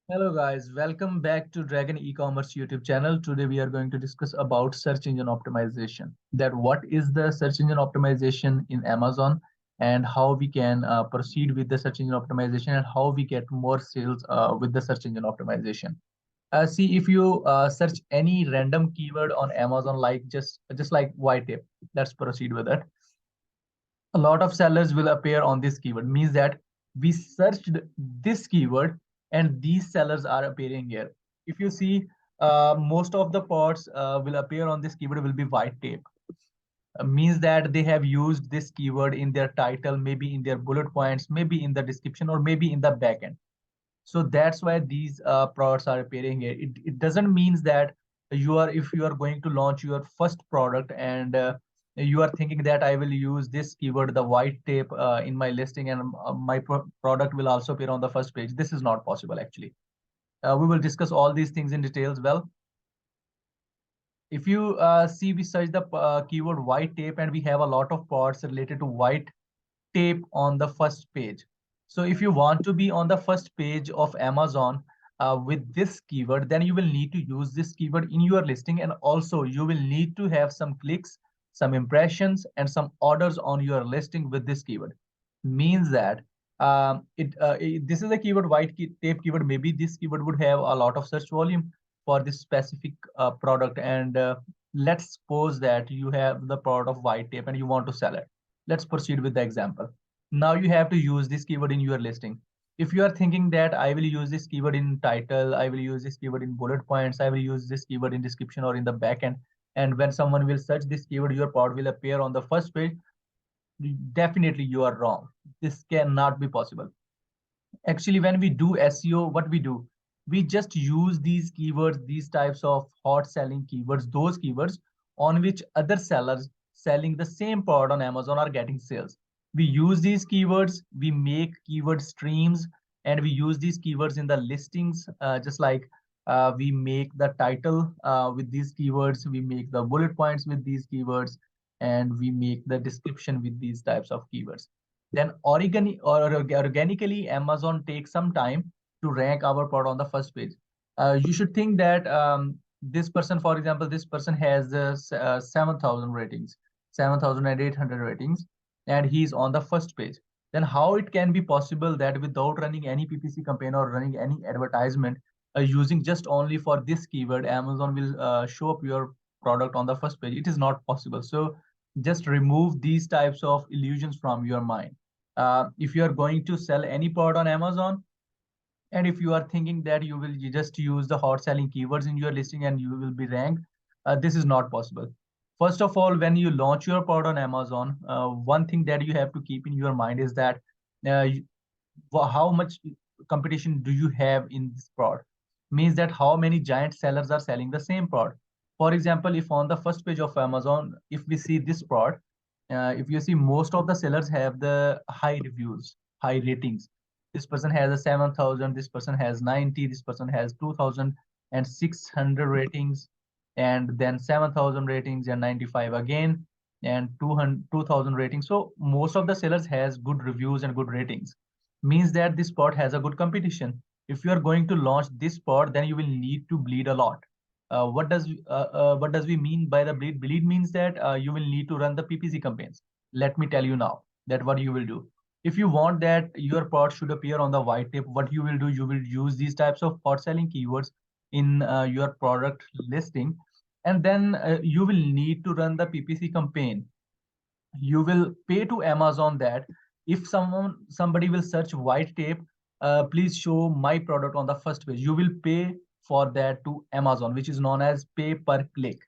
Hello guys, welcome back to Dragon e-commerce YouTube channel. Today we are going to discuss about search engine optimization. That what is the search engine optimization in Amazon and how we can proceed with the search engine optimization and how we get more sales with the search engine optimization. See, if you search any random keyword on Amazon, like just like white tape, let's proceed with it. A lot of sellers will appear on this keyword, means that we searched this keyword and these sellers are appearing here. If you see, most of the pods will appear on this keyword will be white tape. Means that they have used this keyword in their title, maybe in their bullet points, maybe in the description, or maybe in the backend. So that's why these products are appearing here. It doesn't mean that if you are going to launch your first product and you are thinking that I will use this keyword, the white tape, in my listing, and my product will also appear on the first page. This is not possible actually. We will discuss all these things in details. Well, if you see, we search the keyword white tape and we have a lot of pods related to white tape on the first page. So if you want to be on the first page of Amazon with this keyword, then you will need to use this keyword in your listing, and also you will need to have some clicks, some impressions, and some orders on your listing with this keyword. Means that this is a keyword tape keyword. Maybe this keyword would have a lot of search volume for this specific product, and let's suppose that you have the product of white tape and you want to sell it. Let's proceed with the example. Now you have to use this keyword in your listing. If you are thinking that I will use this keyword in title, I will use this keyword in bullet points, I will use this keyword in description or in the backend, and when someone will search this keyword, your product will appear on the first page, definitely you are wrong. This cannot be possible. Actually, when we do SEO, what we do, we just use these keywords, these types of hot selling keywords, those keywords on which other sellers selling the same product on Amazon are getting sales. We use these keywords, we make keyword streams, and we use these keywords in the listings, just like we make the title with these keywords, we make the bullet points with these keywords, and we make the description with these types of keywords. Then organically, Amazon takes some time to rank our product on the first page. You should think that this person, for example, this person has 7,000 ratings, 7,800 ratings, and he's on the first page. Then how it can be possible that without running any PPC campaign or running any advertisement, using just only for this keyword, Amazon will show up your product on the first page? It is not possible. So just remove these types of illusions from your mind. If you are going to sell any product on Amazon, and if you are thinking that you just use the hot selling keywords in your listing and you will be ranked, this is not possible. First of all, when you launch your product on Amazon, one thing that you have to keep in your mind is that uh, how much competition do you have in this product? Means that how many giant sellers are selling the same product. For example, if on the first page of Amazon, if we see this product, if you see, most of the sellers have the high reviews, high ratings. This person has a 7,000, this person has 90, this person has 2,600 ratings, and then 7,000 ratings and 95 again, and 2,000 ratings. So most of the sellers has good reviews and good ratings. Means that this spot has a good competition. If you are going to launch this spot, then you will need to bleed a lot. What does we mean by the bleed? Bleed means that you will need to run the PPC campaigns. Let me tell you now that what you will do. If you want that your product should appear on the white tape, what you will do, you will use these types of hot selling keywords in your product listing, and then you will need to run the PPC campaign. You will pay to Amazon that if somebody will search white tape, please show my product on the first page. You will pay for that to Amazon, which is known as pay per click.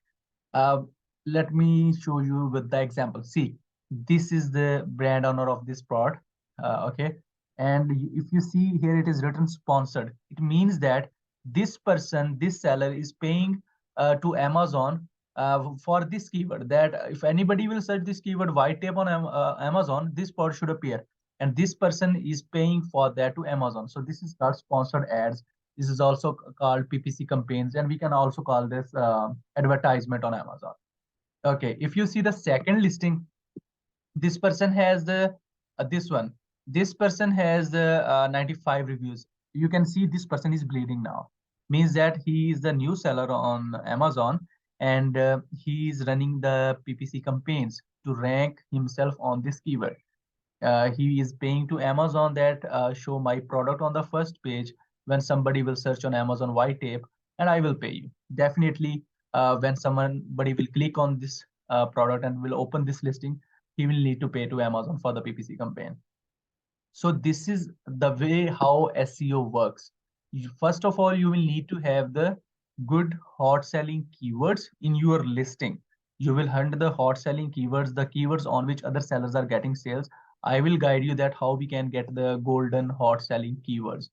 Uh, Let me show you with the example. See, this is the brand owner of this product. Okay. And if you see here, it is written sponsored. It means that this person, this seller is paying to Amazon for this keyword, that if anybody will search this keyword white tape on Amazon, this product should appear. And this person is paying for that to Amazon. So this is called sponsored ads. This is also called PPC campaigns, and we can also call this advertisement on Amazon. Okay, if you see the second listing, this person has the this one. This person has the 95 reviews. you can see this person is bleeding now. Means that he is the new seller on Amazon, and he is running the PPC campaigns to rank himself on this keyword. He is paying to Amazon that show my product on the first page when somebody will search on Amazon white tape, and I will pay you. Definitely, when somebody will click on this product and will open this listing, he will need to pay to Amazon for the PPC campaign. So this is the way how SEO works. First of all, you will need to have the good hot selling keywords in your listing. You will hunt the hot selling keywords, the keywords on which other sellers are getting sales. I will guide you that how we can get the golden hot selling keywords.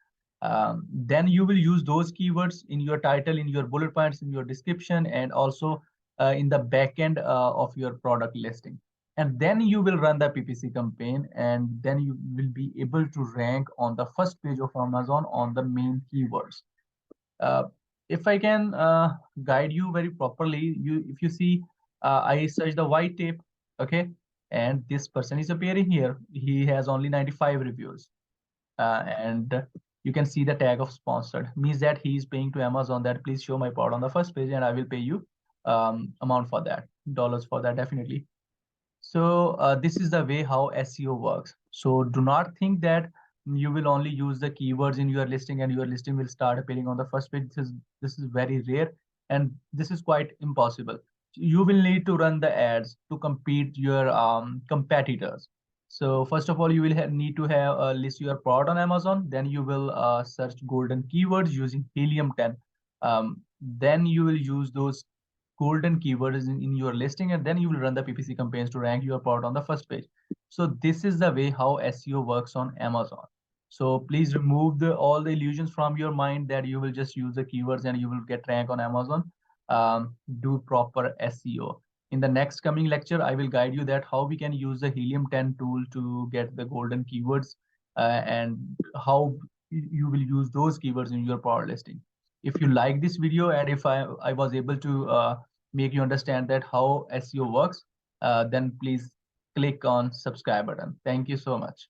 Then you will use those keywords in your title, in your bullet points, in your description, and also in the back end of your product listing. And then you will run the PPC campaign, and then you will be able to rank on the first page of Amazon on the main keywords. Uh, if I can guide you very properly, if you see, I search the white tape, okay, and this person is appearing here. He has only 95 reviews, and you can see the tag of sponsored. Means that he is paying to Amazon that please show my product on the first page, and I will pay you amount for that, dollars for that, definitely. So this is the way how SEO works. So do not think that you will only use the keywords in your listing and your listing will start appearing on the first page. This is very rare, and this is quite impossible. You will need to run the ads to compete your competitors. So first of all, you will need to have list your product on Amazon. Then you will search golden keywords using Helium 10. Then you will use those golden keywords in your listing, and then you will run the PPC campaigns to rank your product on the first page. So this is the way how SEO works on Amazon. So please remove all the illusions from your mind that you will just use the keywords and you will get rank on Amazon. Do proper SEO. In the next coming lecture, I will guide you that how we can use the Helium 10 tool to get the golden keywords, and how you will use those keywords in your product listing. If you like this video, and if I was able to make you understand that how SEO works, then please click on subscribe button. Thank you so much.